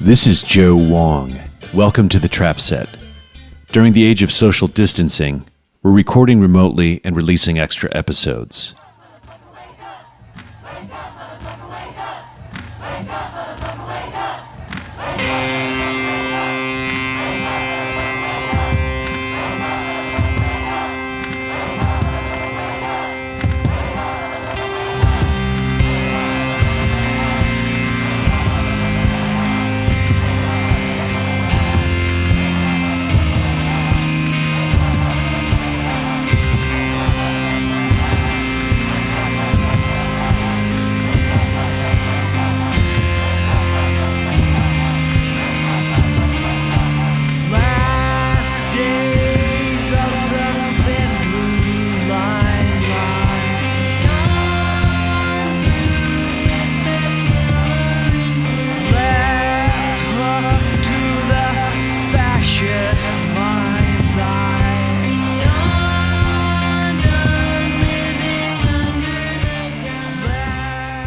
This is Joe Wong. Welcome to the Trap Set. During the age of social distancing, we're recording remotely and releasing extra episodes.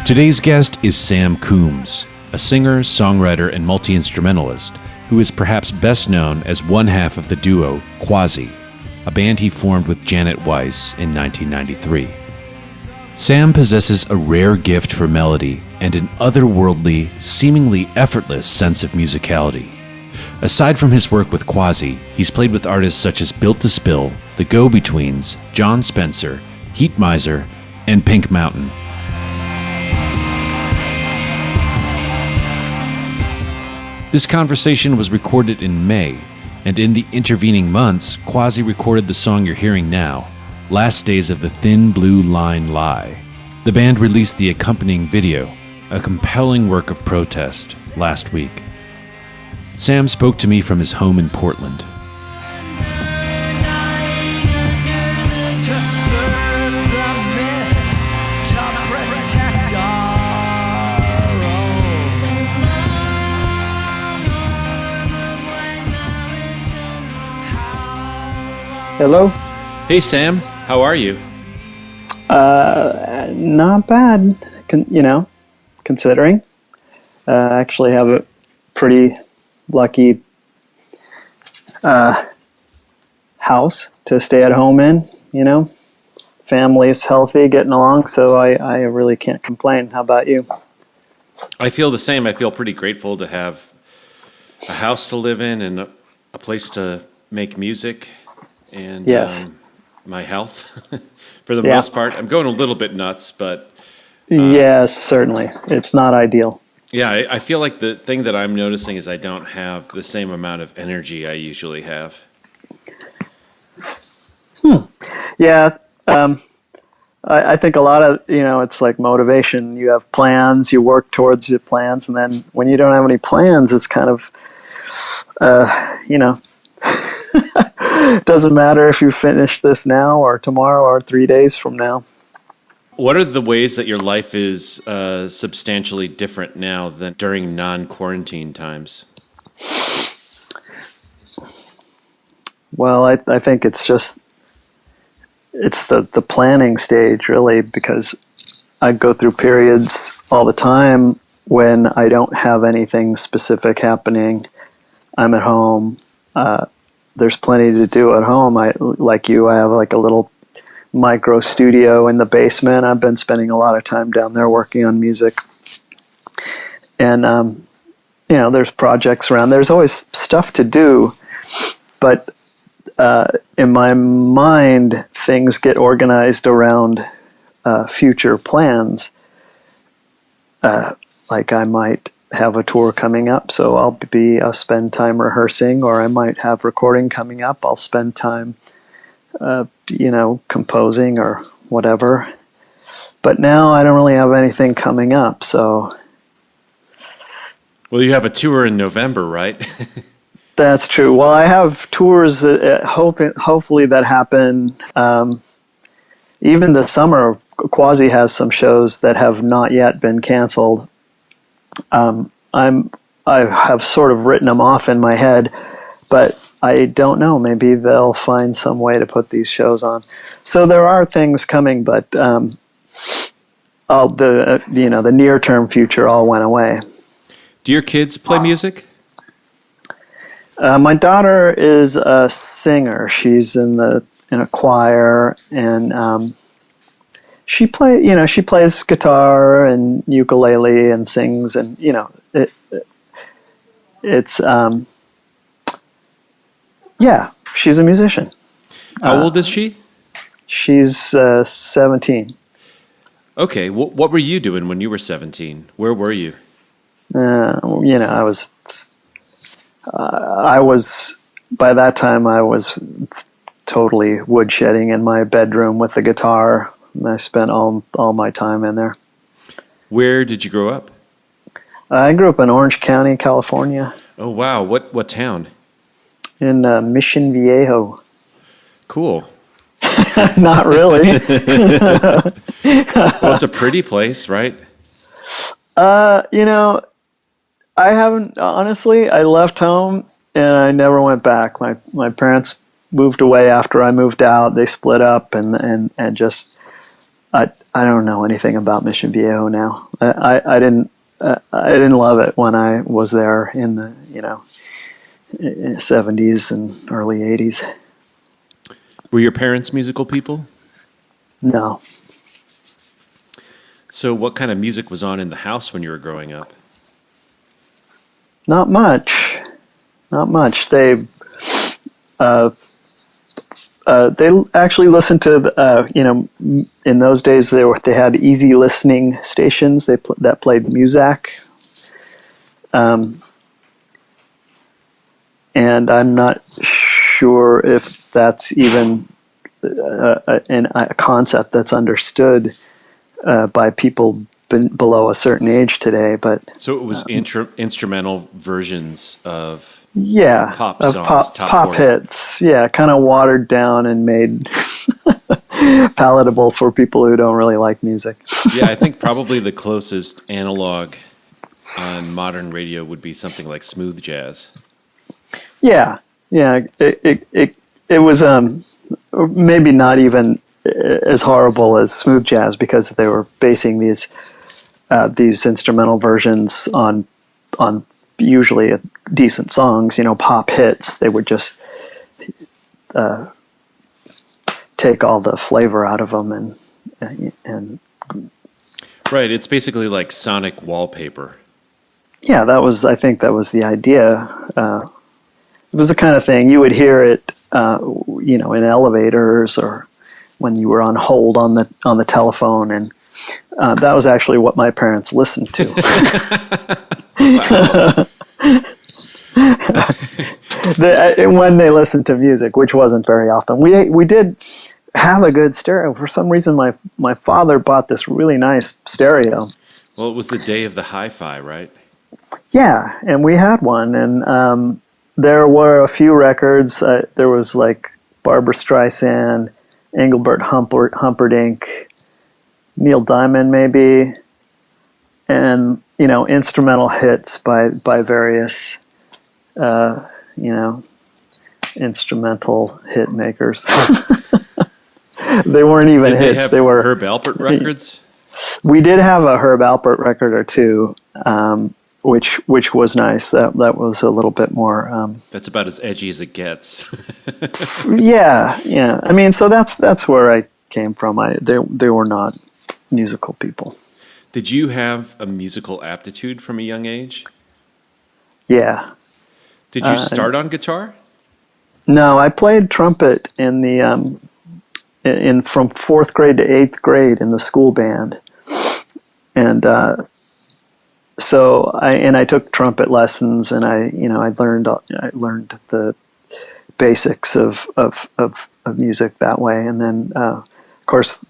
Today's guest is Sam Coomes, a singer, songwriter, and multi-instrumentalist who is perhaps best known as one half of the duo Quasi, a band he formed with Janet Weiss in 1993. Sam possesses a rare gift for melody and an otherworldly, seemingly effortless sense of musicality. Aside from his work with Quasi, he's played with artists such as Built to Spill, The Go-Betweens, Jon Spencer, Heatmiser, and Pink Mountain. This conversation was recorded in May, and in the intervening months, Quasi recorded the song you're hearing now, Last Days of the Thin Blue Line Lie. The band released the accompanying video, a compelling work of protest, last week. Sam spoke to me from his home in Portland. Hello. Hey Sam, how are you? Not bad, considering. Actually have a pretty lucky house to stay at home in, Family's healthy, getting along, so I really can't complain. How about you? I feel the same. I feel pretty grateful to have a house to live in and a place to make music. And yes. My health, for the most part. I'm going a little bit nuts, but... yes, certainly. It's not ideal. Yeah, I feel like the thing that I'm noticing is I don't have the same amount of energy I usually have. Yeah, I think a lot of, it's like motivation. You have plans, you work towards your plans, and then when you don't have any plans, it's kind of, it doesn't matter if you finish this now or tomorrow or 3 days from now. What are the ways that your life is substantially different now than during non-quarantine times? Well, I think it's the planning stage, really, because I go through periods all the time when I don't have anything specific happening. I'm at home. There's plenty to do at home. I have like a little micro studio in the basement. I've been spending a lot of time down there working on music. And, there's projects around. There's always stuff to do, but in my mind, things get organized around future plans. Like I might have a tour coming up, so I'll spend time rehearsing, or I might have recording coming up. I'll spend time, composing or whatever. But now I don't really have anything coming up, so. Well, you have a tour in November, right? That's true. Well, I have tours, hopefully that happen. Even this summer, Quasi has some shows that have not yet been canceled. I have sort of written them off in my head, but I don't know. Maybe they'll find some way to put these shows on. So there are things coming, but the near term future all went away. Do your kids play music? My daughter is a singer. She's in a choir, and she plays guitar and ukulele and sings, and it's yeah, she's a musician. How old is she? She's 17. Okay, what were you doing when you were 17? Where were you? I was by that time I was totally woodshedding in my bedroom with the guitar, and I spent all my time in there. Where did you grow up? I grew up in Orange County, California. Oh, wow. What town? In Mission Viejo. Cool. Not really. Well, it's a pretty place, right? I haven't, honestly. I left home and I never went back. My parents moved away after I moved out. They split up, and just I don't know anything about Mission Viejo now. I didn't love it when I was there in the 70s and early 80s. Were your parents musical people? No. So what kind of music was on in the house when you were growing up? Not much. Not much. They actually listened to in those days they had easy listening stations that played Muzak, and I'm not sure if that's even a concept that's understood by people below a certain age today. But so it was instrumental versions of pop of songs, pop hits. Yeah, kind of watered down and made palatable for people who don't really like music. Yeah, I think probably the closest analog on modern radio would be something like smooth jazz. Yeah. It was maybe not even as horrible as smooth jazz, because they were basing these instrumental versions on usually decent songs, pop hits. They would just take all the flavor out of them and right. It's basically like sonic wallpaper. Yeah, I think that was the idea. It was the kind of thing you would hear it, in elevators or when you were on hold on the telephone, and that was actually what my parents listened to. When they listened to music, which wasn't very often. We did have a good stereo. For some reason, my father bought this really nice stereo. Well, it was the day of the hi-fi, right? Yeah, and we had one, and there were a few records. There was like Barbra Streisand, Engelbert Humperdinck, Neil Diamond maybe, and instrumental hits by various instrumental hit makers. They weren't even Did hits. They have they were Herb Alpert records. We did have a Herb Alpert record or two, which was nice. That was a little bit more. That's about as edgy as it gets. Yeah. I mean, so that's where I came from. They were not musical people. Did you have a musical aptitude from a young age? Yeah. Did you start on guitar? No, I played trumpet in the from 4th grade to 8th grade in the school band, and so I took trumpet lessons, and I learned the basics of music that way, and then of course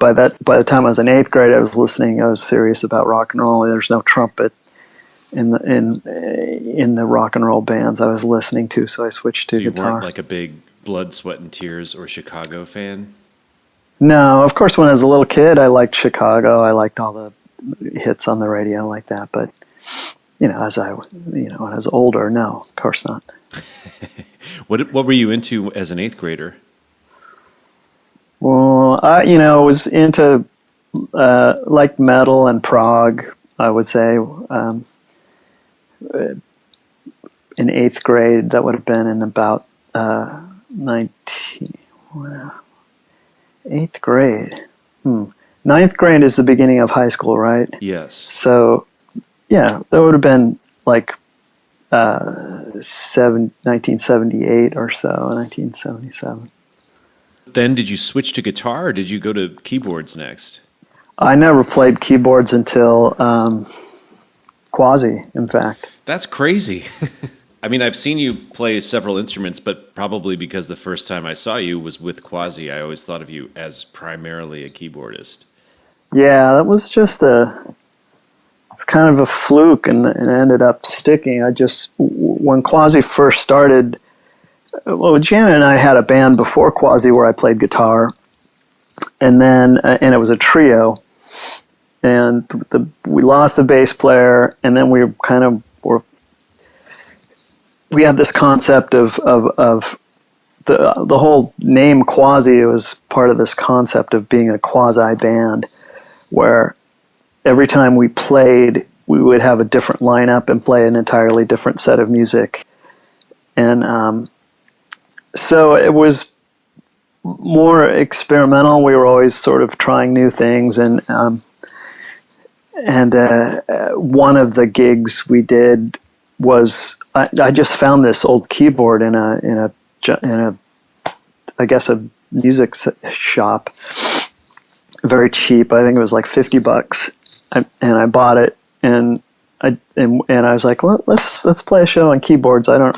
by the time I was in 8th grade, I was serious about rock and roll. There's no trumpet in the rock and roll bands I was listening to, so I switched to guitar. You weren't like a big Blood, Sweat and Tears or Chicago fan? No, of course, when I was a little kid, I liked Chicago. I liked all the hits on the radio like that. But when I was older, no, of course not. What were you into as an 8th grader? Well, I was into like metal and prog, I would say. in eighth grade. That would have been in about 19. Eighth grade. Ninth grade is the beginning of high school, right? Yes. So, yeah, that would have been like 1978 or so, 1977. Then did you switch to guitar, or did you go to keyboards next? I never played keyboards until Quasi, in fact. That's crazy. I mean, I've seen you play several instruments, but probably because the first time I saw you was with Quasi, I always thought of you as primarily a keyboardist. Yeah, that was just it's kind of a fluke, and it ended up sticking. When Quasi first started, well, Janet and I had a band before Quasi where I played guitar, and then and it was a trio, and we lost the bass player, and then we had this concept of the whole name Quasi. It was part of this concept of being a quasi band, where every time we played, we would have a different lineup and play an entirely different set of music. And so it was more experimental. We were always sort of trying new things. And one of the gigs we did was I just found this old keyboard in a I guess a music shop, very cheap. I think it was like $50, and I bought it, and I was like, well, let's play a show on keyboards. I don't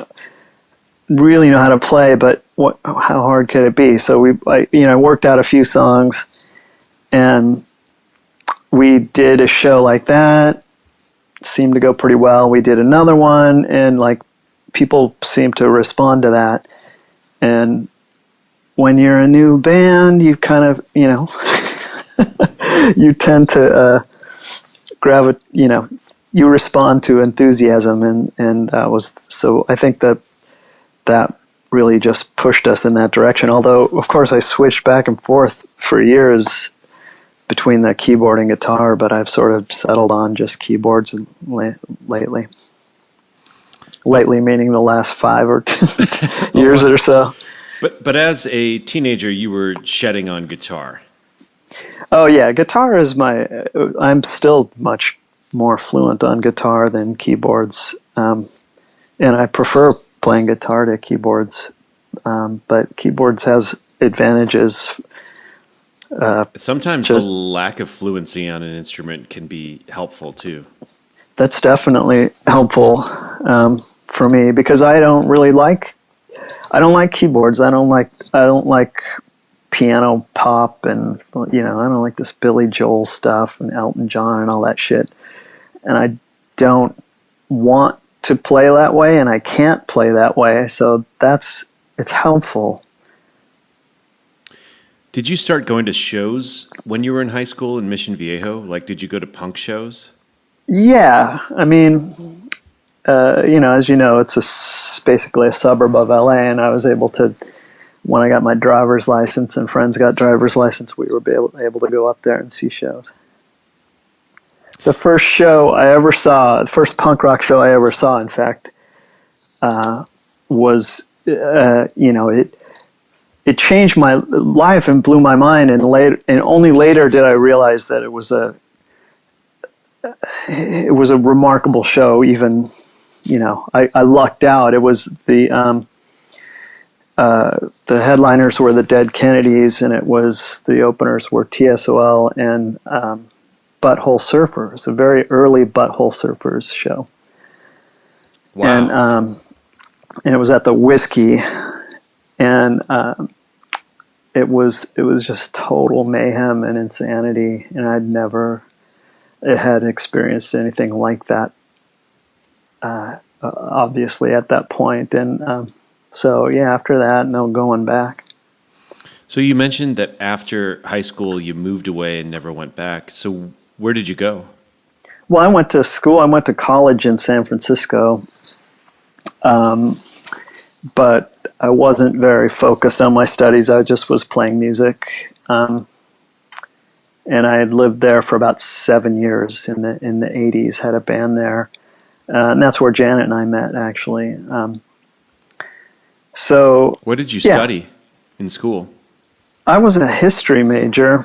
really know how to play, but how hard could it be? So I worked out a few songs, and we did a show like that. Seemed to go pretty well. We did another one, and like people seemed to respond to that. And when you're a new band, you kind of, you tend to you respond to enthusiasm, and that was, so I think that really just pushed us in that direction. Although, of course, I switched back and forth for years between the keyboard and guitar, but I've sort of settled on just keyboards lately. Lately meaning the last 5 or 10 years or so. But as a teenager, you were shedding on guitar. Oh yeah, guitar is I'm still much more fluent on guitar than keyboards, and I prefer playing guitar to keyboards. But keyboards has advantages. Sometimes the lack of fluency on an instrument can be helpful too. That's definitely helpful for me, because I don't like keyboards. I don't like piano pop, and I don't like this Billy Joel stuff and Elton John and all that shit. And I don't want to play that way, and I can't play that way. So it's helpful. Did you start going to shows when you were in high school in Mission Viejo? Like, did you go to punk shows? Yeah, I mean, as you know, it's basically a suburb of LA, and I was able to, when I got my driver's license and friends got driver's license, we were able to go up there and see shows. The first show I ever saw, the first punk rock show I ever saw, in fact, was, it changed my life and blew my mind, and only later did I realize that it was a remarkable show. Even, I lucked out. It was the headliners were the Dead Kennedys, and the openers were TSOL and Butthole Surfers, a very early Butthole Surfers show. Wow. And it was at the Whiskey, and it was just total mayhem and insanity, and I'd never had experienced anything like that, obviously at that point. And so yeah, after that, no going back. So you mentioned that after high school you moved away and never went back. So where did you go? Well, I went to school. I went to college in San Francisco, but I wasn't very focused on my studies. I just was playing music, and I had lived there for about 7 years in the 80s. Had a band there, And that's where Janet and I met, actually. So, What did you study in school? I was a history major,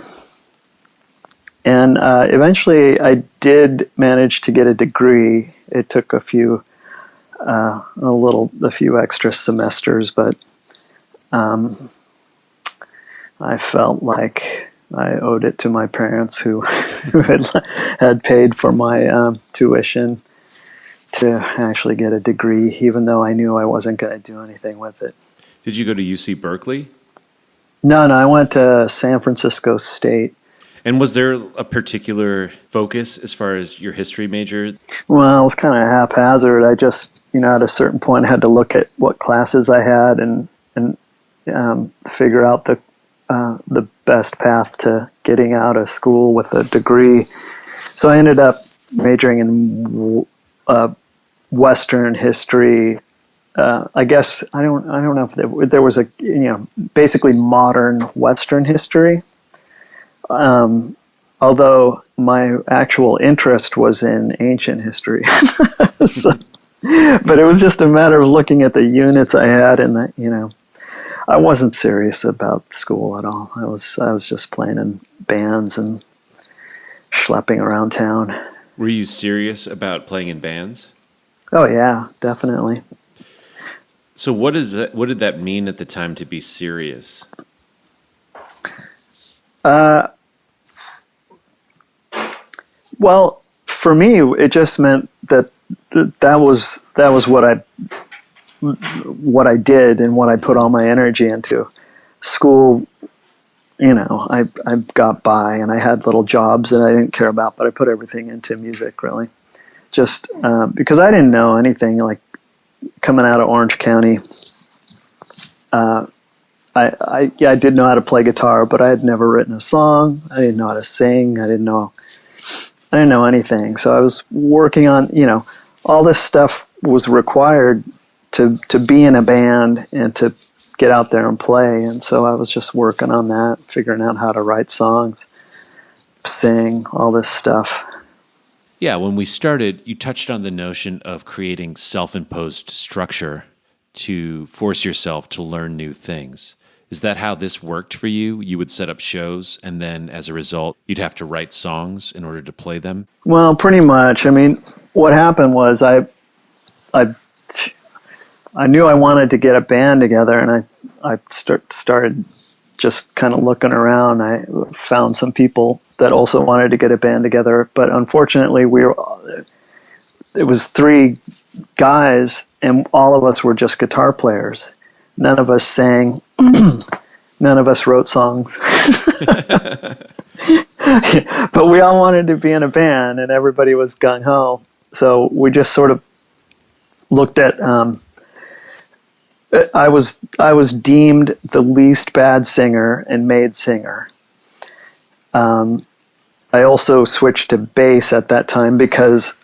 and eventually I did manage to get a degree. It took a few extra semesters, but I felt like I owed it to my parents who had paid for my tuition to actually get a degree, even though I knew I wasn't going to do anything with it. Did you go to UC Berkeley? No, I went to San Francisco State. And was there a particular focus as far as your history major? Well, it was kind of haphazard. I just, at a certain point, I had to look at what classes I had and figure out the best path to getting out of school with a degree. So I ended up majoring in Western history. I guess I don't know if there was basically modern Western history. Although my actual interest was in ancient history. But it was just a matter of looking at the units I had, and I wasn't serious about school at all. I was just playing in bands and schlepping around town. Were you serious about playing in bands? Oh yeah, definitely. So what did that mean at the time to be serious? Well, for me, it just meant that was what I did and what I put all my energy into. School, I got by and I had little jobs that I didn't care about, but I put everything into music, really. Just because I didn't know anything, like coming out of Orange County. I did know how to play guitar, but I had never written a song. I didn't know how to sing. I didn't know anything. So I was working on, all this stuff was required to be in a band and to get out there and play. And so I was just working on that, figuring out how to write songs, sing, all this stuff. Yeah, when we started, you touched on the notion of creating self-imposed structure to force yourself to learn new things. Is that how this worked for you? You would set up shows, and then as a result, you'd have to write songs in order to play them? Well, pretty much. I mean, what happened was I knew I wanted to get a band together, and I started just kind of looking around. I found some people that also wanted to get a band together, but unfortunately, it was 3 guys, and all of us were just guitar players. None of us sang. None of us wrote songs. But we all wanted to be in a band, and everybody was gung-ho. So we just sort of looked at... I was deemed the least bad singer and made singer. I also switched to bass at that time because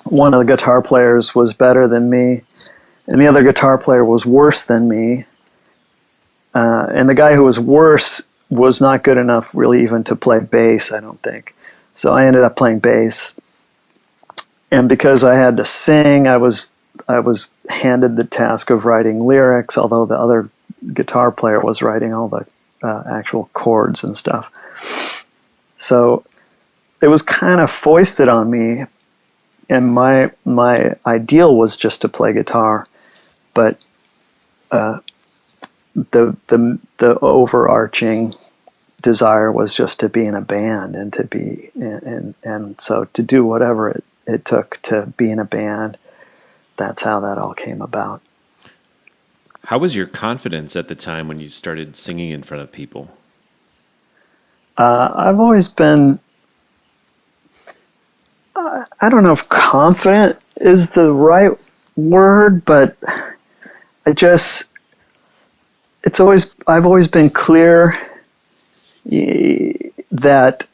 one of the guitar players was better than me, and the other guitar player was worse than me. And the guy who was worse was not good enough really even to play bass, I don't think. So I ended up playing bass. And because I had to sing, I was handed the task of writing lyrics, although the other guitar player was writing all the actual chords and stuff. So it was kind of foisted on me, and my ideal was just to play guitar, but the overarching desire was just to be in a band and to be and so to do whatever it took to be in a band. That's how that all came about. How was your confidence at the time when you started singing in front of people? I've always been, I don't know if confident is the right word, but I've always been clear that,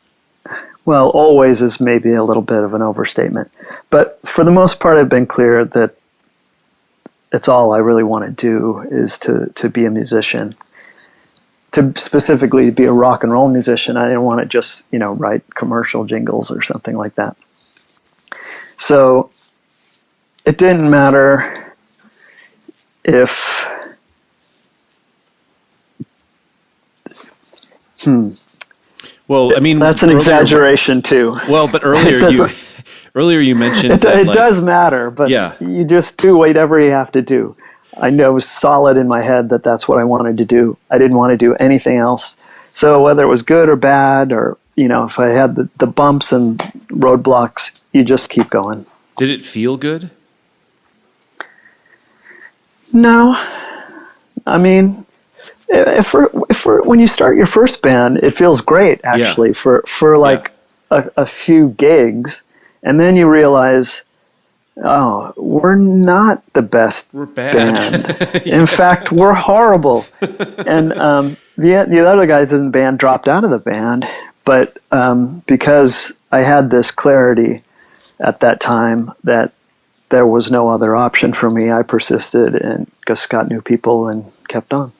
well, always is maybe a little bit of an overstatement, but for the most part, I've been clear that it's all I really want to do is to be a musician. To specifically be a rock and roll musician, I didn't want to just, write commercial jingles or something like that. So it didn't matter if Well, I mean, that's an exaggeration too. Well, but earlier you mentioned it does matter, but you just do whatever you have to do. I know it was solid in my head that that's what I wanted to do. I didn't want to do anything else. So whether it was good or bad, or if I had the bumps and roadblocks, you just keep going. Did it feel good? No, I mean, when you start your first band, it feels great actually for like a few gigs, and then you realize, oh, we're not the best band. In fact, we're horrible. And the other guys in the band dropped out of the band, but because I had this clarity at that time that there was no other option for me, I persisted and just got new people and kept on.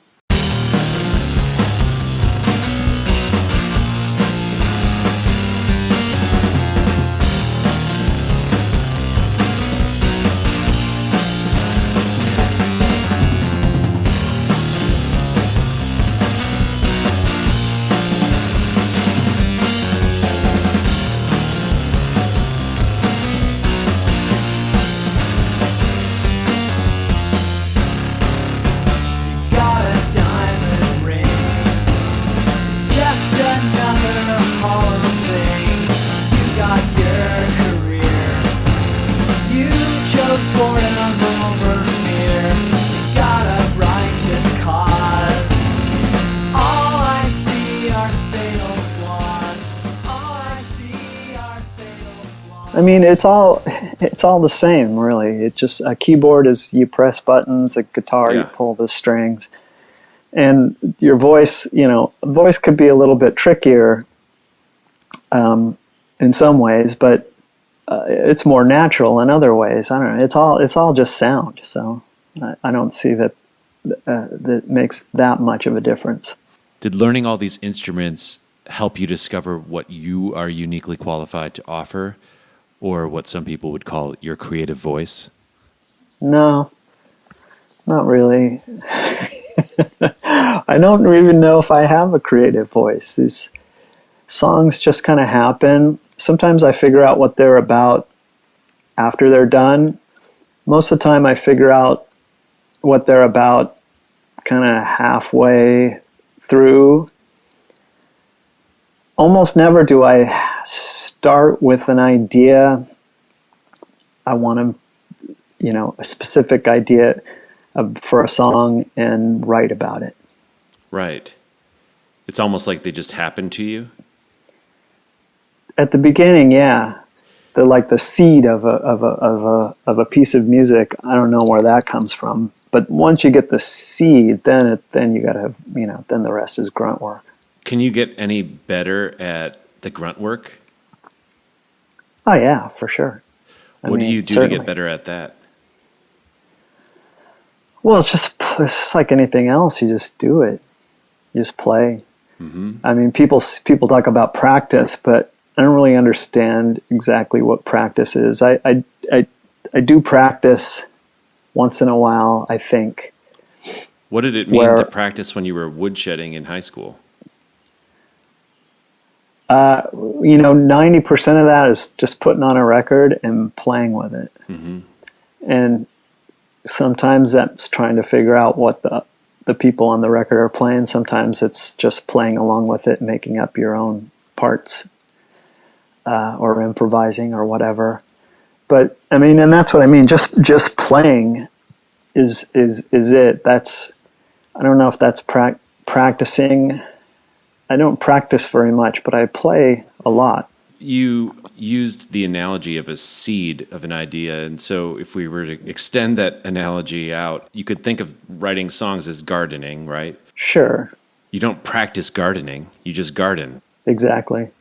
I mean, it's all the same, really. It just, a keyboard is you press buttons, a guitar you pull the strings, and your voice. Voice could be a little bit trickier in some ways, but it's more natural in other ways. I don't know. It's all just sound. So I don't see that makes that much of a difference. Did learning all these instruments help you discover what you are uniquely qualified to offer, or what some people would call your creative voice? No, not really. I don't even know if I have a creative voice. These songs just kind of happen. Sometimes I figure out what they're about after they're done. Most of the time I figure out what they're about kind of halfway through. Almost never do I start with an idea. I want a specific idea for a song and write about it. Right. It's almost like they just happen to you? At the beginning, yeah. They're like the seed of a piece of music. I don't know where that comes from. But once you get the seed, then you gotta, then the rest is grunt work. Can you get any better at the grunt work? Oh yeah, for sure. What do you do certainly to get better at that? Well, it's just like anything else. You just do it. You just play. Mm-hmm. I mean, people talk about practice, but I don't really understand exactly what practice is. I do practice once in a while, I think. What did it mean to practice when you were woodshedding in high school? 90% of that is just putting on a record and playing with it. Mm-hmm. And sometimes that's trying to figure out what the people on the record are playing. Sometimes it's just playing along with it, making up your own parts, or improvising or whatever. But I mean, and that's what I mean. Just playing is it. That's, I don't know if that's practicing. I don't practice very much, but I play a lot. You used the analogy of a seed of an idea, and so if we were to extend that analogy out, you could think of writing songs as gardening, right? Sure. You don't practice gardening, you just garden. Exactly.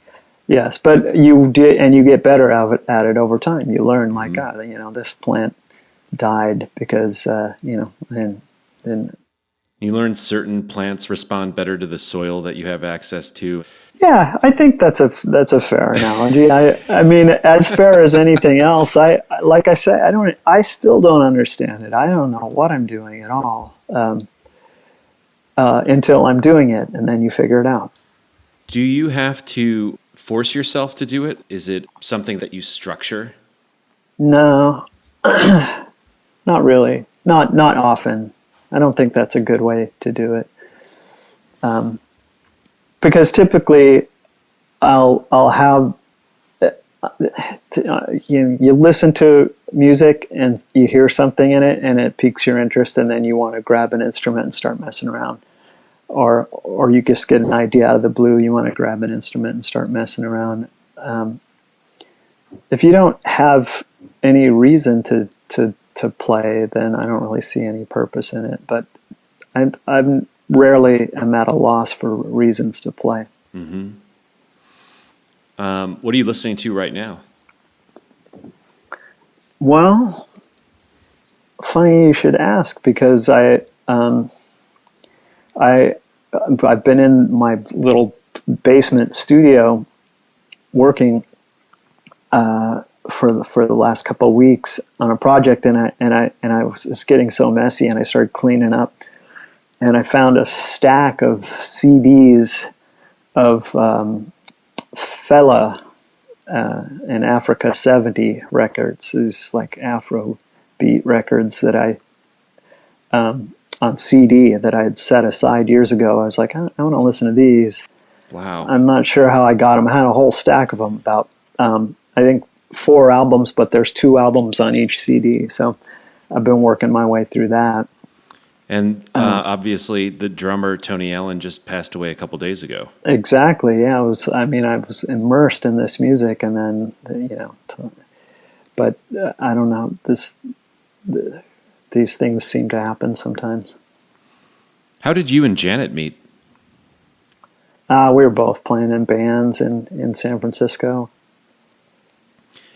Yes, but you get better at it over time. You learn, like, this plant died because, and You learn certain plants respond better to the soil that you have access to. Yeah, I think that's a fair analogy. I mean, as fair as anything else. Like I say, I still don't understand it. I don't know what I'm doing at all until I'm doing it, and then you figure it out. Do you have to force yourself to do it? Is it something that you structure? No, not really. Not often. I don't think that's a good way to do it. Because typically, I'll have you listen to music and you hear something in it and it piques your interest, and then you want to grab an instrument and start messing around, or you just get an idea out of the blue. You want to grab an instrument and start messing around. If you don't have any reason to play, then I don't really see any purpose in it. But I'm rarely am at a loss for reasons to play. Mm-hmm. What are you listening to right now? Well, funny you should ask, because I've been in my little basement studio working for the last couple of weeks on a project, and I was getting so messy, and I started cleaning up. And I found a stack of CDs of Fela and Africa 70 records. These like Afro beat records that I on CD that I had set aside years ago. I was like, I want to listen to these. Wow. I'm not sure how I got them. I had a whole stack of them, about I think 4 albums, but there's 2 albums on each CD. So I've been working my way through that. And obviously, the drummer Tony Allen just passed away a couple days ago. Exactly. Yeah, I was immersed in this music, and then but I don't know. These things seem to happen sometimes. How did you and Janet meet? We were both playing in bands in San Francisco.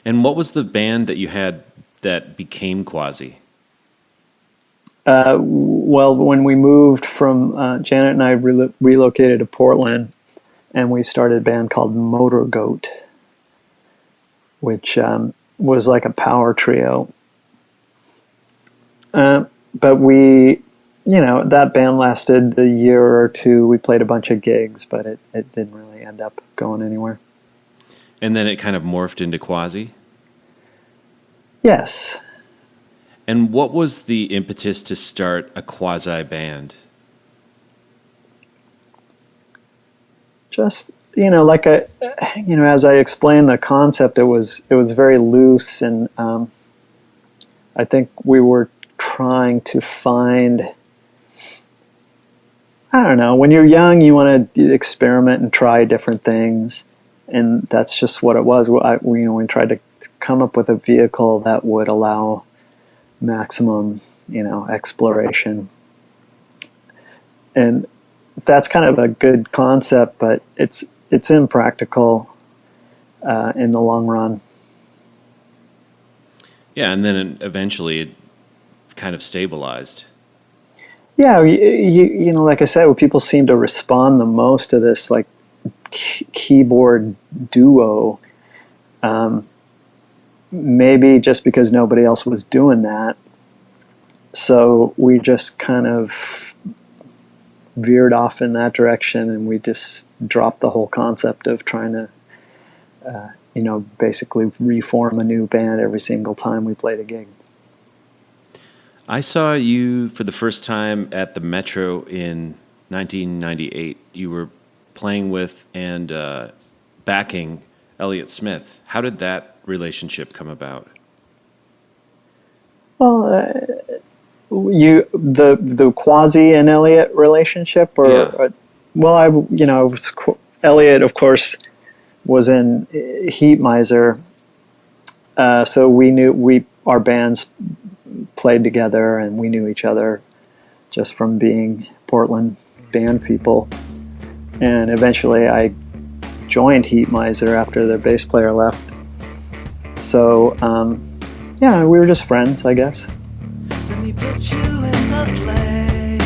And what was the band that you had that became Quasi? Well, when we moved from Janet and I relocated to Portland, and we started a band called Motor Goat, which was like a power trio. But we, that band lasted a year or two. We played a bunch of gigs, but it didn't really end up going anywhere. And then it kind of morphed into Quasi? Yes. And what was the impetus to start a Quasi band? Just, as I explained the concept, it was very loose, and I think we were trying to find, I don't know, when you're young, you want to experiment and try different things, and that's just what it was. We tried to come up with a vehicle that would allow maximum, exploration. And that's kind of a good concept, but it's impractical in the long run. Yeah, and then eventually it kind of stabilized. Yeah, like I said, people seem to respond the most to this like keyboard duo. Maybe just because nobody else was doing that. So we just kind of veered off in that direction, and we just dropped the whole concept of trying to, basically reform a new band every single time we played a gig. I saw you for the first time at the Metro in 1998. You were playing with and backing Elliott Smith. How did that relationship come about? Well, the Quasi and Elliott relationship, Elliott, of course, was in Heatmiser, so we knew our bands played together, and we knew each other just from being Portland band people. And eventually, I joined Heatmiser after their bass player left. So, we were just friends, I guess. Let me put you in the play.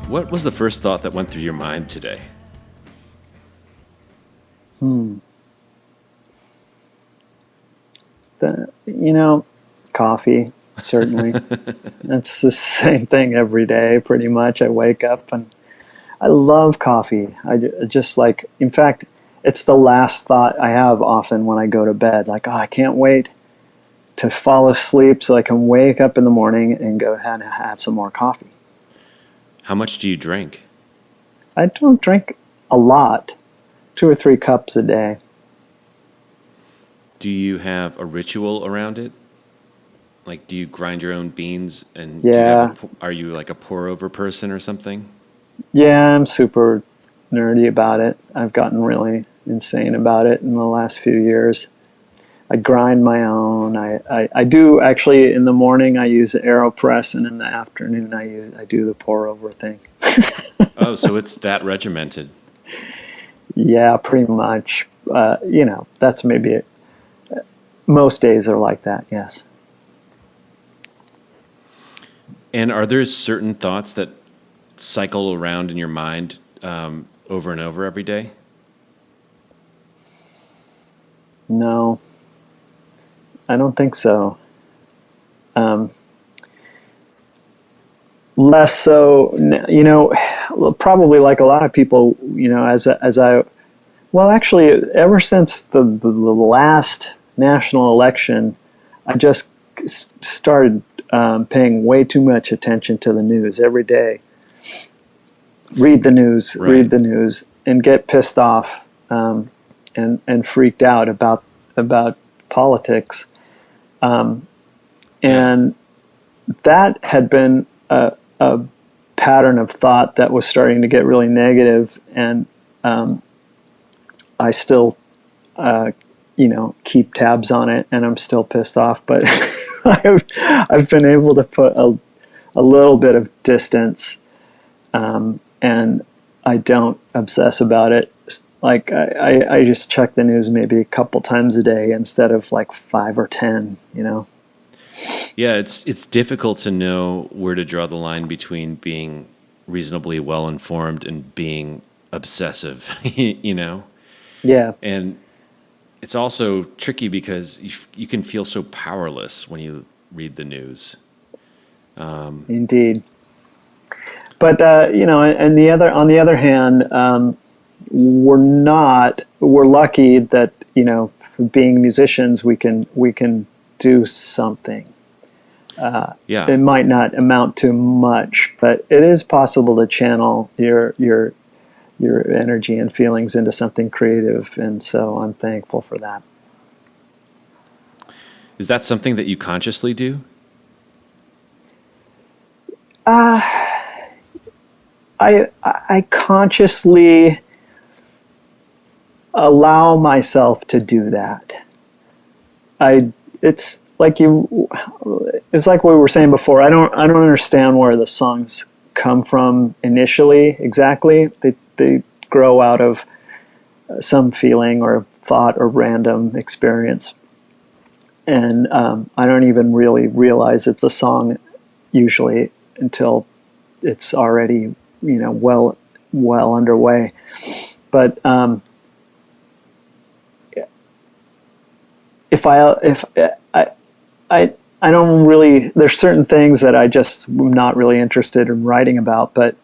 What was the first thought that went through your mind today? Coffee, certainly. It's the same thing every day, pretty much. I wake up and I love coffee. Just like, in fact, it's the last thought I have often when I go to bed. Like, oh, I can't wait to fall asleep so I can wake up in the morning and go ahead and have some more coffee. How much do you drink? I don't drink a lot, 2 or 3 cups a day. Do you have a ritual around it? Like, do you grind your own beans? And Yeah. Are you like a pour-over person or something? Yeah, I'm super nerdy about it. I've gotten really insane about it in the last few years. I grind my own. I do actually in the morning I use the AeroPress, and in the afternoon I do the pour over thing. Oh, so it's that regimented. Yeah, pretty much. That's maybe it. Most days are like that. Yes. And are there certain thoughts that cycle around in your mind over and over every day? No, I don't think so. Less so, probably like a lot of people, actually, ever since the last national election, I just started paying way too much attention to the news every day. Read the news, and get pissed off and freaked out about politics. And that had been a pattern of thought that was starting to get really negative, and I still, keep tabs on it, and I'm still pissed off. But I've been able to put a little bit of distance, and I don't obsess about it. Like I just check the news maybe a couple times a day instead of like 5 or 10. Yeah, it's difficult to know where to draw the line between being reasonably well informed and being obsessive, Yeah. And it's also tricky because you can feel so powerless when you read the news. Indeed. But and on the other hand, we're lucky that being musicians we can do something. It might not amount to much, but it is possible to channel your energy and feelings into something creative, and so I'm thankful for that. Is that something that you consciously do? I consciously allow myself to do that. It's like what we were saying before. I don't understand where the songs come from initially exactly. They grow out of some feeling or thought or random experience, and I don't even really realize it's a song usually until it's already well underway. But if I don't really, there's certain things that I just am not really interested in writing about, but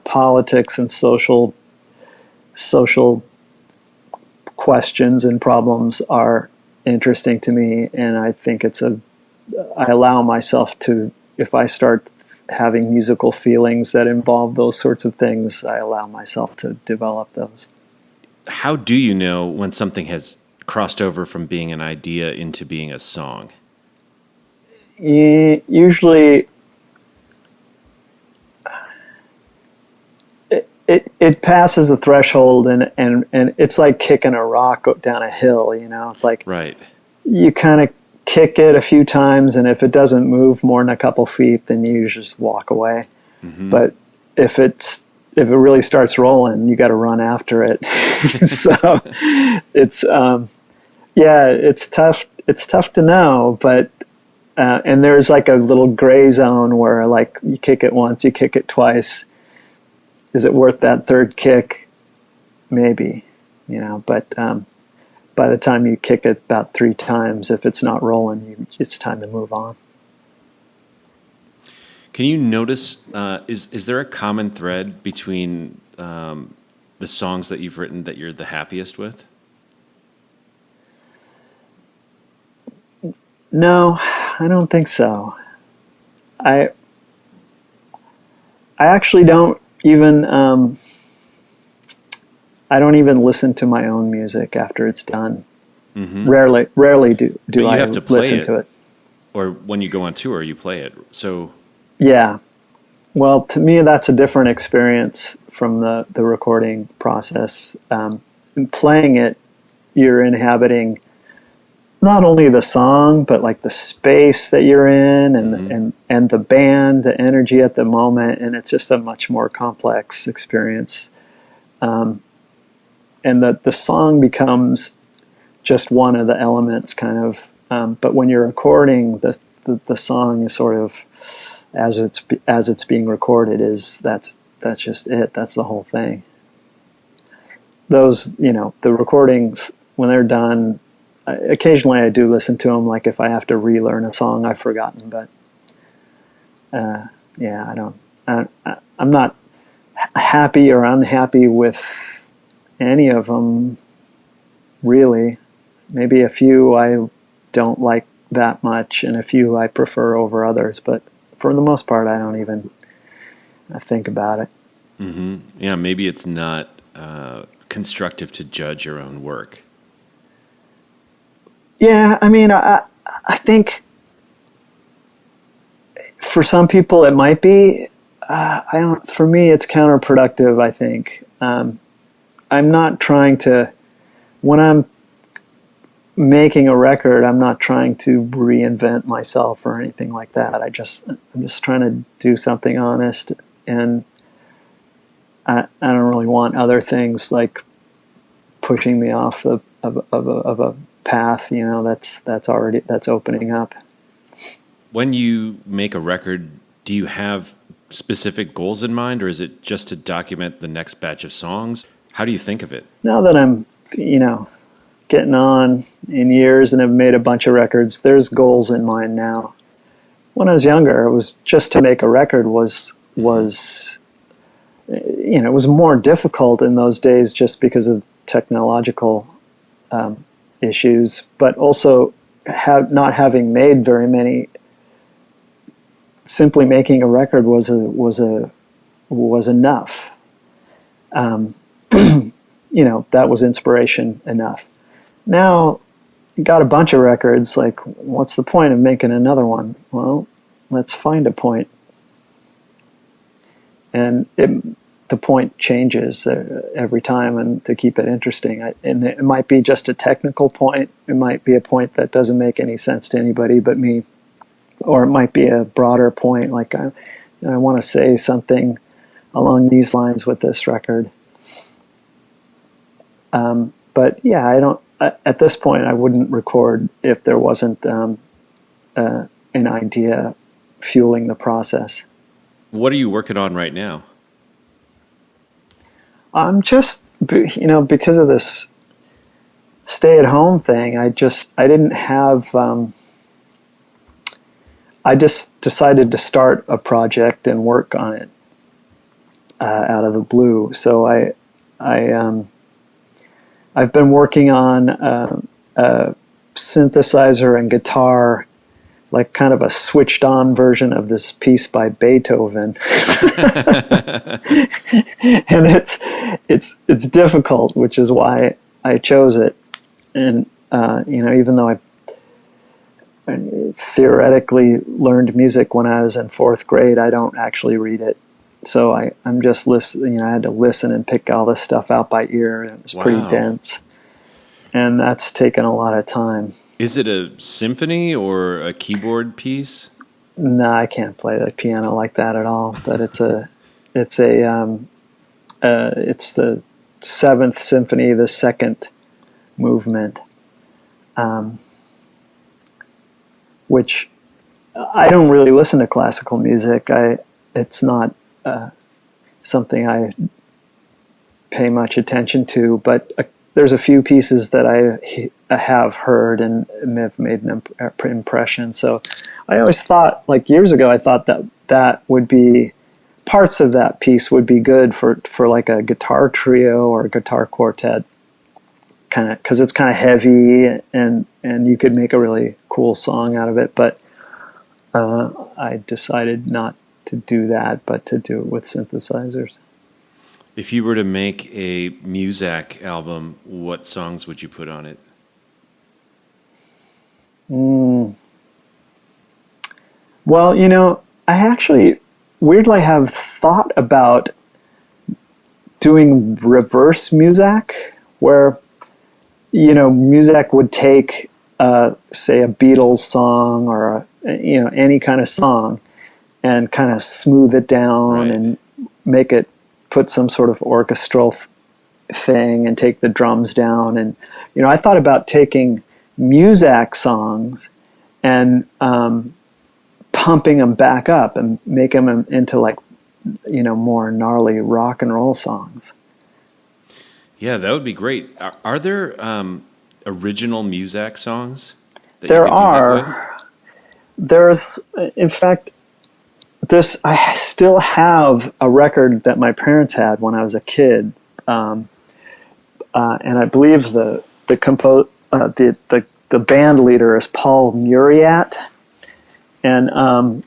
politics and social questions and problems are interesting to me, and I think I allow myself to, if I start having musical feelings that involve those sorts of things, I allow myself to develop those. How do you know when something has crossed over from being an idea into being a song? Usually it passes the threshold, and it's like kicking a rock down a hill, It's like, right. You kind of kick it a few times, and if it doesn't move more than a couple feet, then you just walk away. Mm-hmm. But if it really starts rolling, you got to run after it. So it's it's tough. It's tough to know, but and there's like a little gray zone where like you kick it once, you kick it twice, is it worth that third kick? Maybe, but by the time you kick it about 3 times, if it's not rolling, it's time to move on. Can you notice, is there a common thread between the songs that you've written that you're the happiest with? No, I don't think so. I actually don't even I don't even listen to my own music after it's done. Mm-hmm. Rarely do I have to play listen to it. Or when you go on tour, you play it. So yeah, well, to me that's a different experience from the recording process. In playing it, you're inhabiting not only the song, but like the space that you're in, and the band, the energy at the moment, and it's just a much more complex experience. And the song becomes just one of the elements, kind of. But when you're recording, the song is sort of as it's being recorded that's just it. That's the whole thing. Those the recordings when they're done. Occasionally I do listen to them, like if I have to relearn a song I've forgotten, but I'm not happy or unhappy with any of them, really. Maybe a few I don't like that much, and a few I prefer over others, but for the most part I don't even think about it. Mm-hmm. Yeah, maybe it's not constructive to judge your own work. Yeah, I mean, I think for some people it might be. For me, it's counterproductive. I think I'm not trying to. When I'm making a record, I'm not trying to reinvent myself or anything like that. I'm just trying to do something honest, and I don't really want other things like pushing me off of a path, that's opening up. When you make a record, do you have specific goals in mind, or is it just to document the next batch of songs? How do you think of it? Now that I'm, getting on in years and have made a bunch of records, there's goals in mind now. When I was younger, it was just to make a record was it was more difficult in those days just because of technological issues, but also not having made very many. Simply making a record was enough. That was inspiration enough. Now, you got a bunch of records. Like, what's the point of making another one? Well, let's find a point. And the point changes every time, and to keep it interesting. And it might be just a technical point. It might be a point that doesn't make any sense to anybody but me. Or it might be a broader point, like I want to say something along these lines with this record. But yeah, I don't. At this point, I wouldn't record if there wasn't an idea fueling the process. What are you working on right now? I'm just, because of this stay-at-home thing, I didn't have. I just decided to start a project and work on it out of the blue. So I've been working on a synthesizer and guitar, like kind of a switched on version of this piece by Beethoven. And it's difficult, which is why I chose it. And even though I theoretically learned music when I was in 4th grade, I don't actually read it. So I'm just listening. I had to listen and pick all this stuff out by ear, and it was pretty dense. And that's taken a lot of time. Is it a symphony or a keyboard piece? No, I can't play the piano like that at all. But it's the 7th Symphony, the 2nd movement, which I don't really listen to classical music. It's not something I pay much attention to, but there's a few pieces that I have heard and have made an impression. So I always thought, like years ago, I thought that would be, parts of that piece would be good for like a guitar trio or a guitar quartet, kind of, because it's kind of heavy and you could make a really cool song out of it. But I decided not to do that, but to do it with synthesizers. If you were to make a Muzak album, what songs would you put on it? Well, I actually weirdly have thought about doing reverse Muzak, where, Muzak would take, say, a Beatles song or, any kind of song and kind of smooth it down, right, and make it, put some sort of orchestral thing and take the drums down. And, I thought about taking Muzak songs and pumping them back up and making them into like, more gnarly rock and roll songs. Yeah, that would be great. Are there original Muzak songs that there you could are. do that with? There's, in fact, I still have a record that my parents had when I was a kid, and I believe the band leader is Paul Muriat, and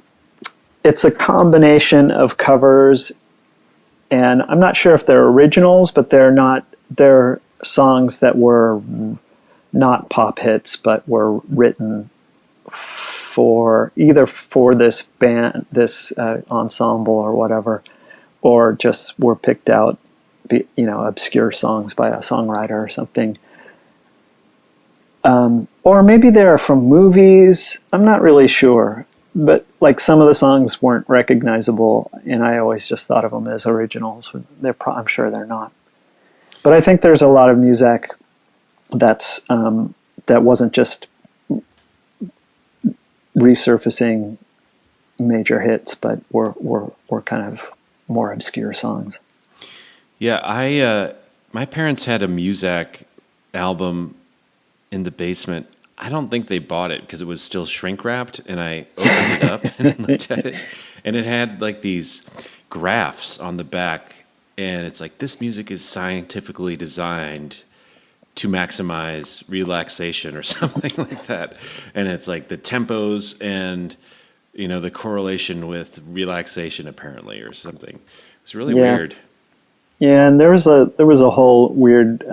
it's a combination of covers, and I'm not sure if they're originals, but they're songs that were not pop hits, but were written for either for this band, this ensemble or whatever, or just were picked out, obscure songs by a songwriter or something. Or maybe they're from movies. I'm not really sure, but like some of the songs weren't recognizable, and I always just thought of them as originals. I'm sure they're not. But I think there's a lot of music that wasn't just resurfacing major hits, but were kind of more obscure songs. Yeah, my parents had a Muzak album in the basement. I don't think they bought it because it was still shrink wrapped, and I opened it up and looked at it, and it had like these graphs on the back, and it's like, this music is scientifically designed to maximize relaxation or something like that. And it's like the tempos and, the correlation with relaxation apparently or something. It's really weird. Yeah, and there was a whole weird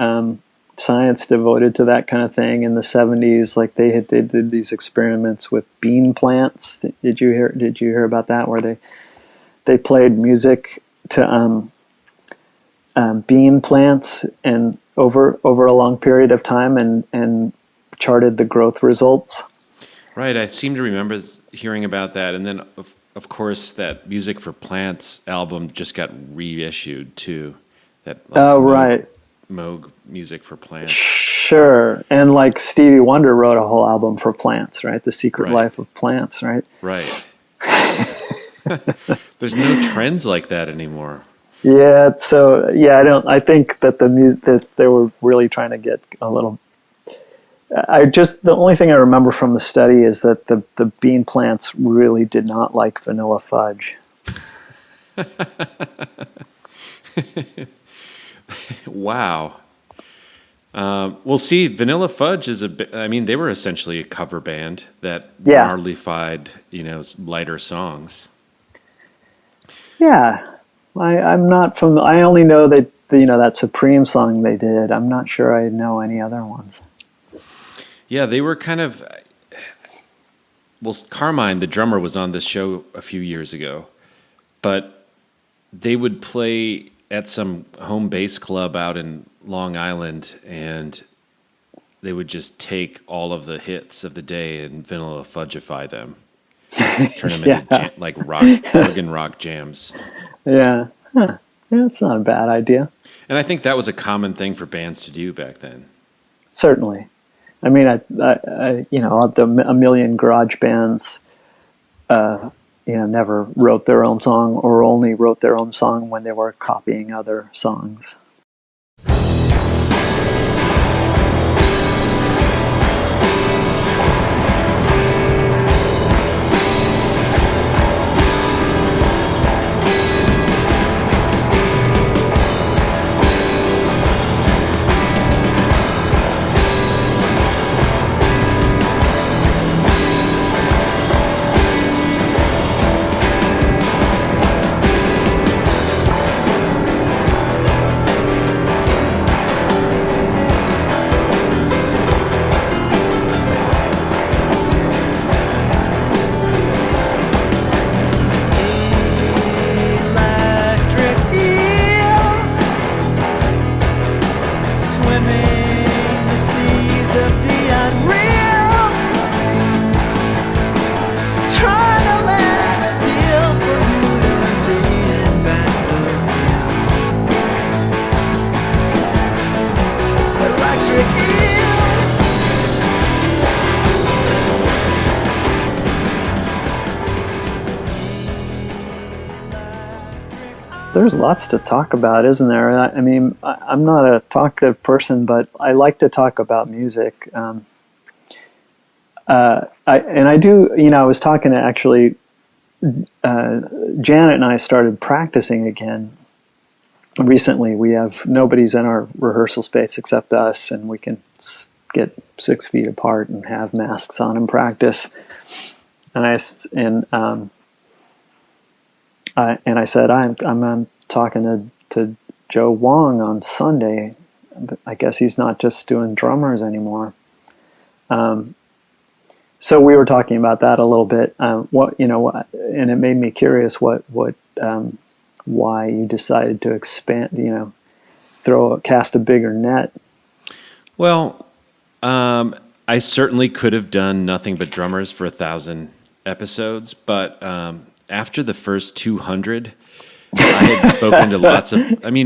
science devoted to that kind of thing in the 70s. Like they did these experiments with bean plants. Did you hear about that, where they played music to bean plants and over a long period of time and charted the growth results? Right, I seem to remember hearing about that, and then of course that Music for Plants album just got reissued too. That right, Moog Music for Plants. Sure, and like Stevie Wonder wrote a whole album for plants, right? The Secret Life of Plants, right? Right. There's no trends like that anymore. Yeah, so I think that that they were really trying to get a little. The only thing I remember from the study is that the bean plants really did not like vanilla fudge. Wow. Well, see, Vanilla Fudge is they were essentially a cover band that gnarly-fied, lighter songs. Yeah. I'm not from. I only know that that Supreme song they did. I'm not sure I know any other ones. Yeah, they were kind of. Well, Carmine, the drummer, was on this show a few years ago, but they would play at some home base club out in Long Island, and they would just take all of the hits of the day and vanilla fudgeify them, turn them into like organ rock jams. Yeah. Huh. Yeah, that's not a bad idea. And I think that was a common thing for bands to do back then. Certainly. I mean, a million garage bands never wrote their own song or only wrote their own song when they were copying other songs. There's lots to talk about, isn't there? I mean, I'm not a talkative person, but I like to talk about music. I do, I was talking to actually, Janet and I started practicing again recently. We have, nobody's in our rehearsal space except us, and we can get 6 feet apart and have masks on and practice. And I said, I'm talking to Joe Wong on Sunday, but I guess he's not just doing drummers anymore. So we were talking about that a little bit. And it made me curious why you decided to expand, cast a bigger net. Well, I certainly could have done nothing but drummers for 1,000 episodes, but after the first 200, I had spoken to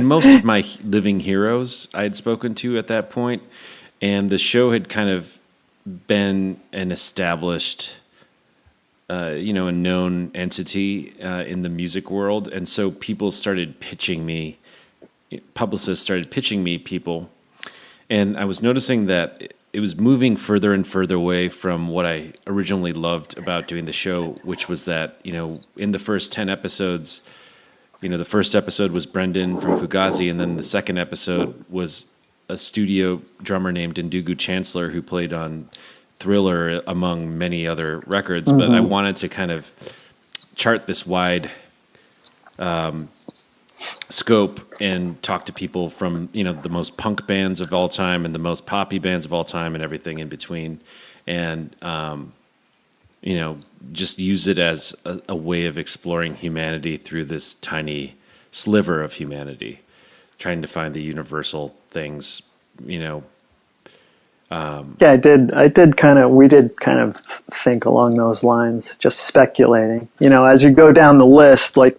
most of my living heroes I had spoken to at that point, and the show had kind of been an established, a known entity in the music world, and so people started pitching me, publicists started pitching me people, and I was noticing that it was moving further and further away from what I originally loved about doing the show, which was that, in the first 10 episodes, the first episode was Brendan from Fugazi, and then the second episode was a studio drummer named Ndugu Chancellor who played on Thriller, among many other records. Mm-hmm. But I wanted to kind of chart this wide scope and talk to people from, the most punk bands of all time and the most poppy bands of all time and everything in between. And, just use it as a way of exploring humanity through this tiny sliver of humanity, trying to find the universal things, Yeah, I did we did kind of think along those lines, just speculating, as you go down the list, like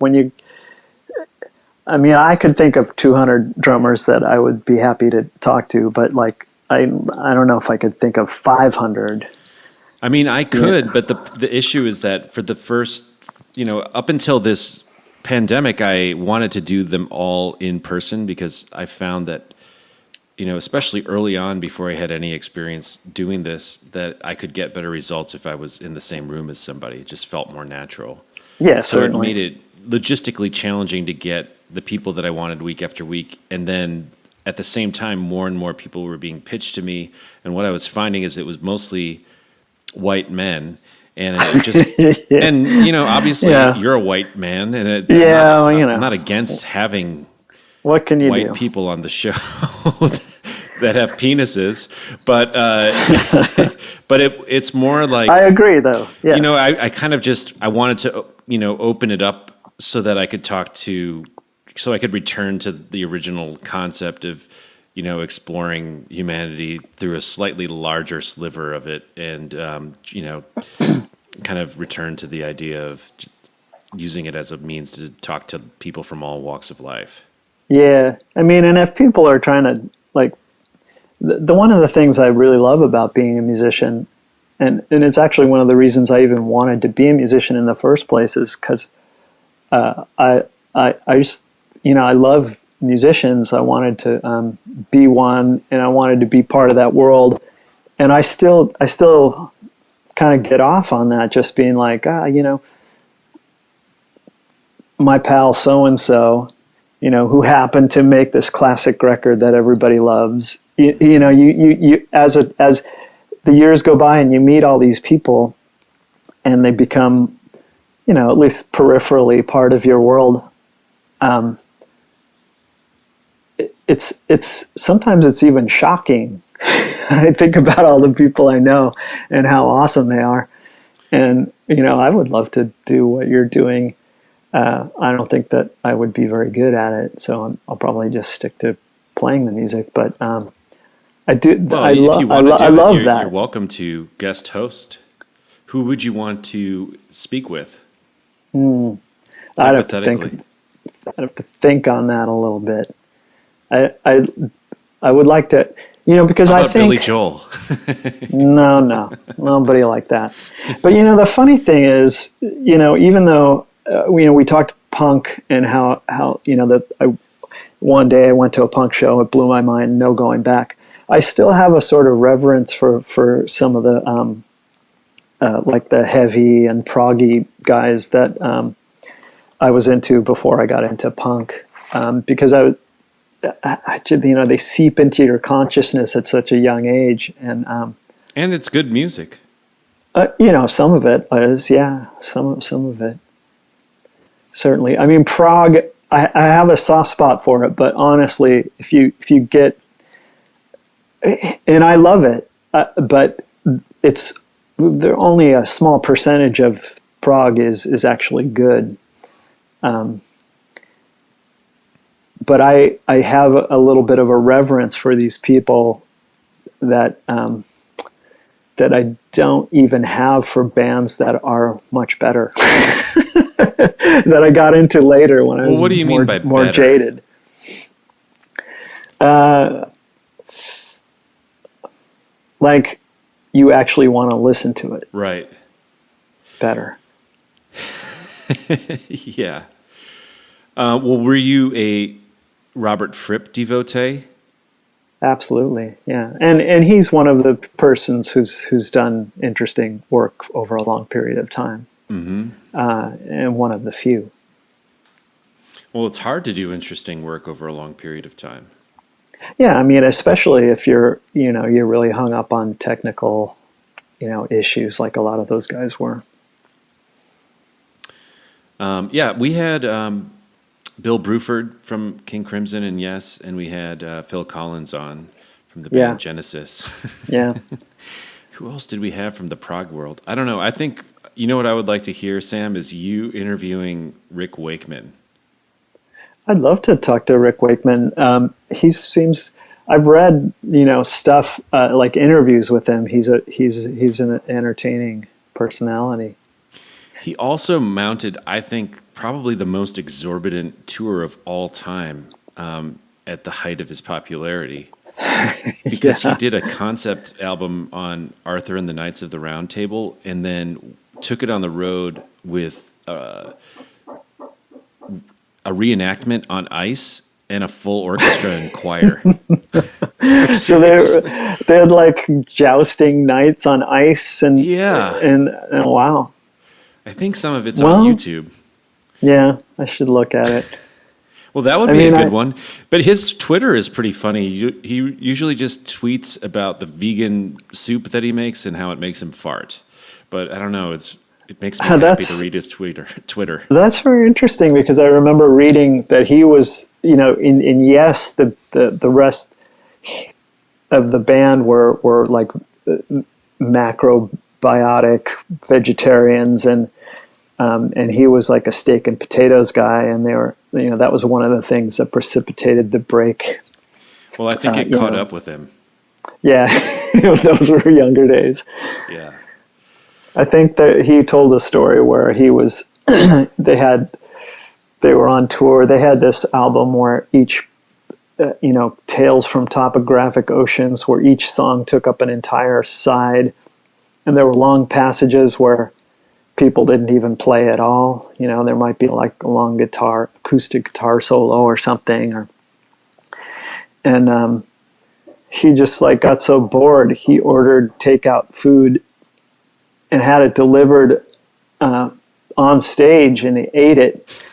I could think of 200 drummers that I would be happy to talk to, but I don't know if I could think of 500. I could, but the issue is that for the first, up until this pandemic, I wanted to do them all in person because I found that, especially early on before I had any experience doing this, that I could get better results if I was in the same room as somebody. It just felt more natural. Yeah, so certainly. It made it logistically challenging to get the people that I wanted week after week. And then at the same time, more and more people were being pitched to me. And what I was finding is it was mostly white men, and it just yeah. and obviously you're a white man, and I'm not against having what can you white do? people on the show that have penises, but it's more like I agree though. Yes. I kind of I wanted to open it up so that I could so I could return to the original concept of exploring humanity through a slightly larger sliver of it, and kind of return to the idea of using it as a means to talk to people from all walks of life. Yeah, and if people are trying to the one of the things I really love about being a musician and it's actually one of the reasons I even wanted to be a musician in the first place, is because I just, I love musicians. I wanted to be one, and I wanted to be part of that world. And I still kind of get off on that, just being like, my pal so and so, who happened to make this classic record that everybody loves. You as the years go by and you meet all these people, and they become, at least peripherally part of your world. It's sometimes it's even shocking. I think about all the people I know and how awesome they are. And, I would love to do what you're doing. I don't think that I would be very good at it, so I'll probably just stick to playing the music. But I do. Well, I love that. You're welcome to guest host. Who would you want to speak with? I'd have to think on that a little bit. I would like to, because I think Billy Joel. no, nobody like that. But the funny thing is, even though we talked punk and how one day I went to a punk show, it blew my mind, no going back. I still have a sort of reverence for some of the like the heavy and proggy guys that I was into before I got into punk, because they seep into your consciousness at such a young age, and it's good music. Some of it is, some of it certainly. I mean, prog. I have a soft spot for it, but honestly, if you get, and I love it, but there only a small percentage of prog is actually good. But I have a little bit of a reverence for these people that I don't even have for bands that are much better. That I got into later when I was what do you mean by more better? Jaded. Like you actually want to listen to it. Right. Better. Yeah. Were you a Robert Fripp devotee? Absolutely, yeah, and he's one of the persons who's done interesting work over a long period of time, and one of the few. Well, it's hard to do interesting work over a long period of time. Yeah, I mean, especially if you're really hung up on technical, issues like a lot of those guys were. We had Bill Bruford from King Crimson and Yes, and we had Phil Collins on from the band Genesis. Yeah. Who else did we have from the prog world? I don't know. I think, what I would like to hear, Sam, is you interviewing Rick Wakeman. I'd love to talk to Rick Wakeman. I've read, stuff like interviews with him. He's an entertaining personality. He also mounted, I think, probably the most exorbitant tour of all time at the height of his popularity. Because he did a concept album on Arthur and the Knights of the Round Table and then took it on the road with a reenactment on ice and a full orchestra and choir. So they had like jousting nights on ice and wow. I think some of it's on YouTube. Yeah, I should look at it. Well, that would be a good one. But his Twitter is pretty funny. He usually just tweets about the vegan soup that he makes and how it makes him fart. But I don't know. It makes me happy to read his Twitter. That's very interesting because I remember reading that he was, in Yes, the rest of the band were like macrobiotic vegetarians and he was like a steak and potatoes guy, and they were, that was one of the things that precipitated the break. Well, I think it caught up with him. Yeah, those were younger days. Yeah, I think that he told a story where he was, they were on tour. They had this album where each, Tales from Topographic Oceans, where each song took up an entire side and there were long passages where people didn't even play at all. You know, there might be like a long guitar, acoustic guitar solo or something, and he just like got so bored, he ordered takeout food and had it delivered on stage, and he ate it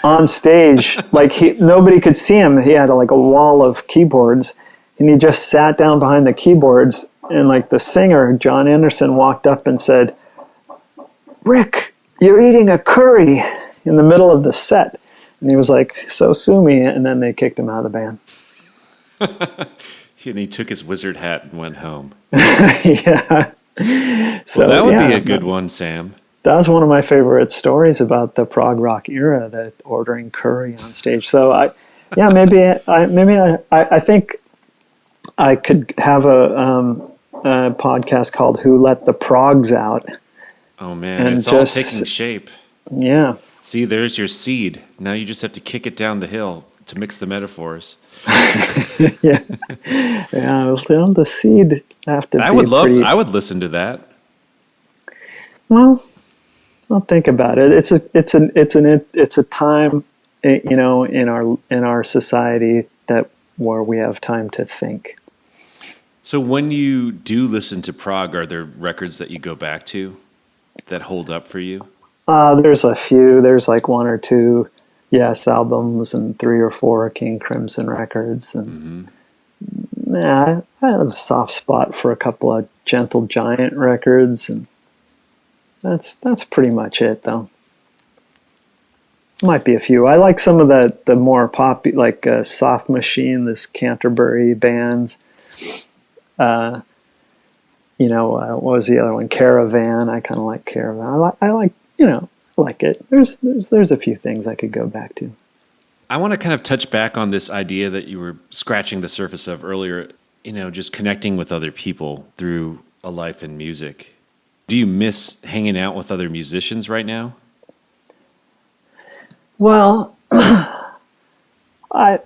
on stage. Like nobody could see him. He had like a wall of keyboards, and he just sat down behind the keyboards, and like the singer, John Anderson, walked up and said, "Rick, you're eating a curry," in the middle of the set. And he was like, "So sue me," and then they kicked him out of the band. And he took his wizard hat and went home. Yeah. So, well, that would be a good one, Sam. That was one of my favorite stories about the prog rock era, that ordering curry on stage. So I think I could have a podcast called "Who Let the Progs Out." Oh man, it's all taking shape. Yeah. See, there's your seed. Now you just have to kick it down the hill to mix the metaphors. Yeah. Well, the seed have to. I would listen to that. Well, I'll think about it. It's a time, you know, in our society where we have time to think. So when you do listen to prog, are there records that you go back to that hold up for you? There's a few. There's like one or two Yes albums and 3 or 4 King Crimson records. And I have a soft spot for a couple of Gentle Giant records, and that's pretty much it, though. Might be a few. I like some of the more pop, like Soft Machine, this Canterbury bands. What was the other one? Caravan. I kind of like Caravan. I like it. There's a few things I could go back to. I want to kind of touch back on this idea that you were scratching the surface of earlier, just connecting with other people through a life in music. Do you miss hanging out with other musicians right now? Well, a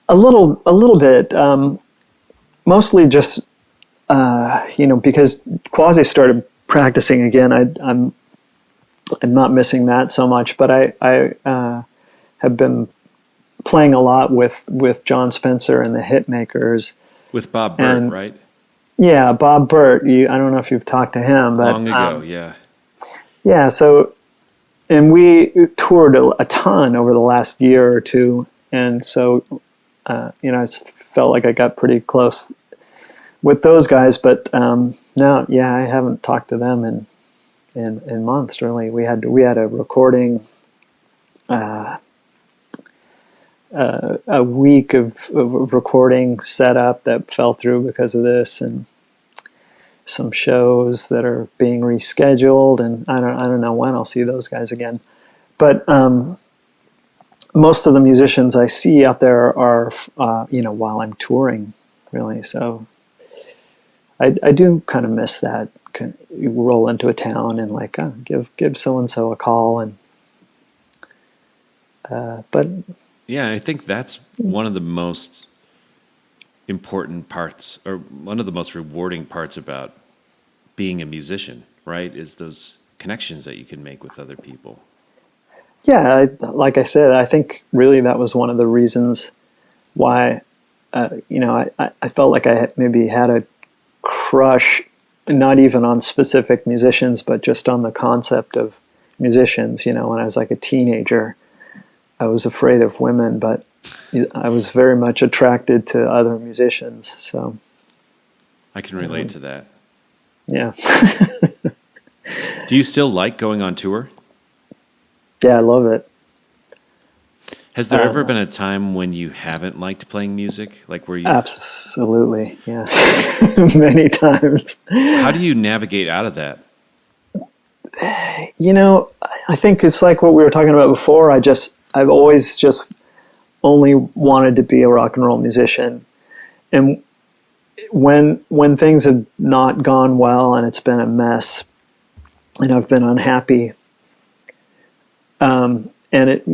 little bit, mostly just, because Quasi started practicing again. I'm not missing that so much, but I have been playing a lot with Jon Spencer and the Hitmakers. With Bob Burt, right? Yeah, Bob Burt. I don't know if you've talked to him, but long ago, yeah. Yeah, so, and we toured a ton over the last year or two, and so I just felt like I got pretty close with those guys, but no, yeah, I haven't talked to them in months. Really, we had a recording, a week of recording setup that fell through because of this, and some shows that are being rescheduled, and I don't know when I'll see those guys again. But most of the musicians I see out there are while I'm touring, really. So I do kind of miss that. You roll into a town and like give so and so a call, and but yeah, I think that's one of the most important parts, or one of the most rewarding parts about being a musician, right? Is those connections that you can make with other people. Yeah, like I said, I think really that was one of the reasons why I felt like I maybe had a crush, not even on specific musicians, but just on the concept of musicians. When I was like a teenager, I was afraid of women, but I was very much attracted to other musicians. So I can relate to that. Yeah. Do you still like going on tour? Yeah, I love it. Has there ever been a time when you haven't liked playing music? Like where you Absolutely, yeah. Many times. How do you navigate out of that? I think it's like what we were talking about before. I've always just only wanted to be a rock and roll musician. And when things have not gone well and it's been a mess and I've been unhappy, and it,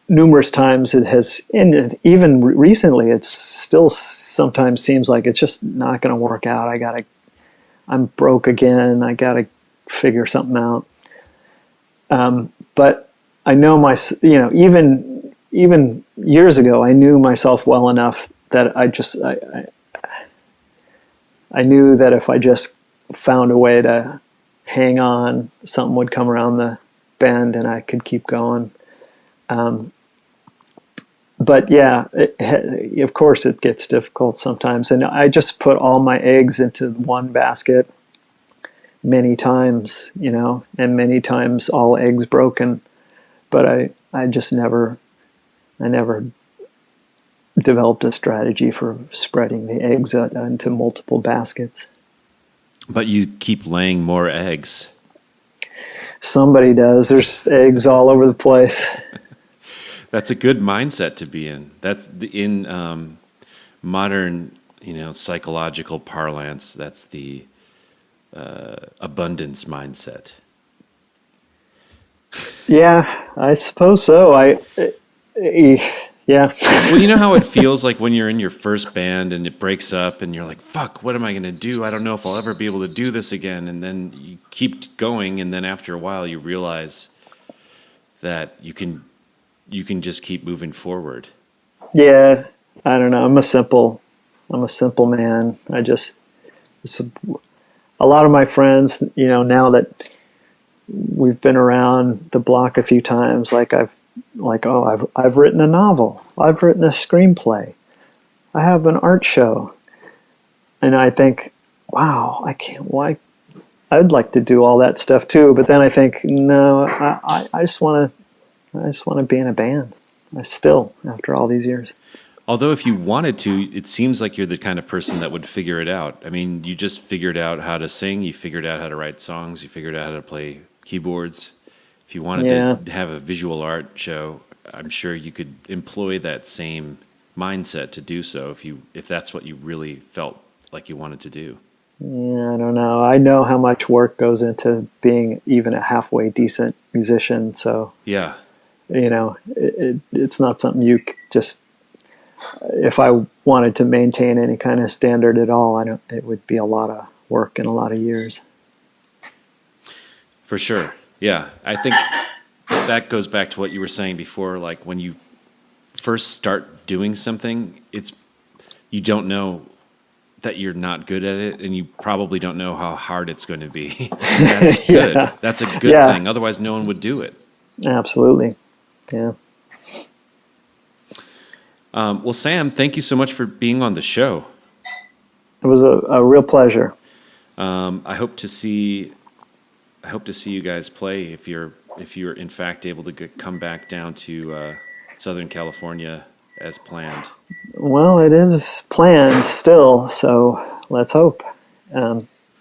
numerous times it has, and even recently, it still sometimes seems like it's just not going to work out. I I'm broke again. I got to figure something out. But I know even years ago, I knew myself well enough that I knew that if I just found a way to hang on, something would come around the bend and I could keep going. But yeah, of course it gets difficult sometimes. And I just put all my eggs into one basket many times, and many times all eggs broken. But I never developed a strategy for spreading the eggs into multiple baskets. But you keep laying more eggs. Somebody does. There's eggs all over the place. That's a good mindset to be in. That's in modern, psychological parlance. That's the abundance mindset. Yeah, I suppose so. Yeah. Well, you know how it feels like when you're in your first band and it breaks up and you're like, fuck, what am I going to do? I don't know if I'll ever be able to do this again. And then you keep going, and then after a while you realize that you can just keep moving forward. Yeah, I don't know. I'm a simple man. A lot of my friends, now that we've been around the block a few times, I've written a novel. I've written a screenplay. I have an art show. And I think, wow, I'd like to do all that stuff too. But then I think, no, I just want to be in a band. After all these years. Although if you wanted to, it seems like you're the kind of person that would figure it out. I mean, you just figured out how to sing, you figured out how to write songs, you figured out how to play keyboards. If you wanted to have a visual art show, I'm sure you could employ that same mindset to do so if that's what you really felt like you wanted to do. Yeah, I don't know. I know how much work goes into being even a halfway decent musician, so yeah. It's not something you just, if I wanted to maintain any kind of standard at all, it would be a lot of work and a lot of years. For sure. Yeah. I think that goes back to what you were saying before. Like when you first start doing something, you don't know that you're not good at it, and you probably don't know how hard it's going to be. That's good. Yeah. That's a good thing. Otherwise no one would do it. Absolutely. Yeah. Well, Sam, thank you so much for being on the show. It was a real pleasure. I hope to see you guys play if you're in fact able to come back down to Southern California as planned. Well, it is planned still, so let's hope.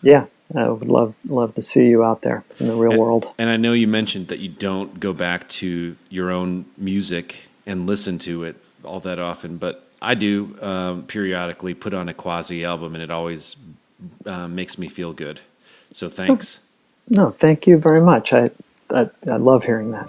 Yeah, I would love to see you out there in the real world. And I know you mentioned that you don't go back to your own music and listen to it all that often, but I do periodically put on a Quasi album, and it always makes me feel good. So thanks. No, thank you very much. I love hearing that.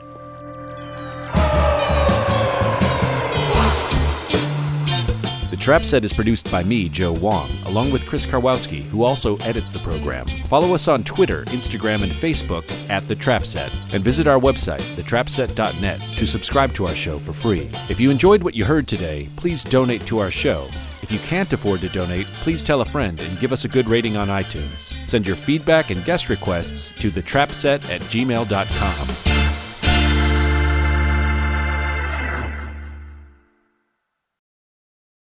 The Trap Set is produced by me, Joe Wong, along with Chris Karwowski, who also edits the program. Follow us on Twitter, Instagram, and Facebook at The Trap Set, and visit our website, thetrapset.net, to subscribe to our show for free. If you enjoyed what you heard today, please donate to our show. If you can't afford to donate, please tell a friend and give us a good rating on iTunes. Send your feedback and guest requests to thetrapset@gmail.com.